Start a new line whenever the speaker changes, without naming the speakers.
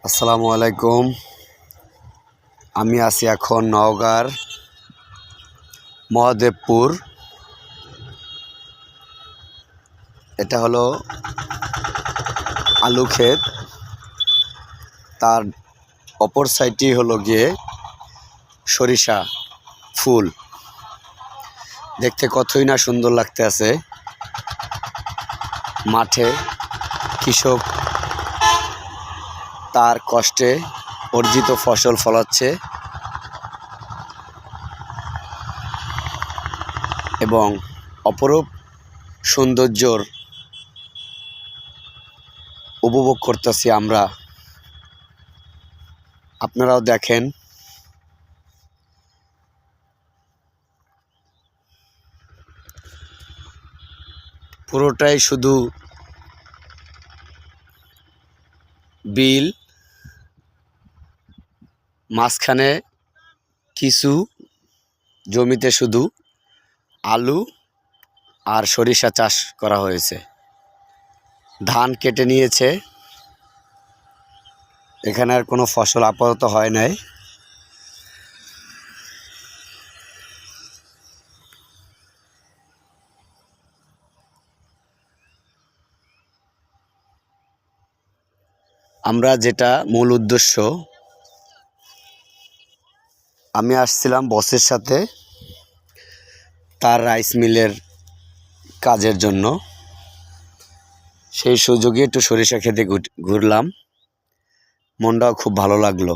আসসালামু আলাইকুম। আমি আছি এখন নওগাঁর মহাদেবপুর। এটা হলো আলু ক্ষেত, তার অপর সাইডটি হলো গিয়ে সরিষা ফুল। দেখতে কতই না সুন্দর লাগতে আছে। মাঠে কৃষক তার কষ্টে অর্জিত ফসল ফলাচ্ছে এবং অপরূপ সৌন্দর্যর উপভোগ করতেছি আমরা। আপনারাও দেখেন। পুরোটাই শুধু বিল, মাঝখানে কিছু জমিতে শুধু আলু আর সরিষা চাষ করা হয়েছে। ধান কেটে নিয়েছে, এখানে আর কোনো ফসল আপাতত হয় নাই। আমরা যেটা মূল উদ্দেশ্য, আমি আসছিলাম বসের সাথে তার রাইস মিলের কাজের জন্য। সেই সুযোগে একটু সরিষা খেতে ঘুরলাম, মনটাও খুব ভালো লাগলো।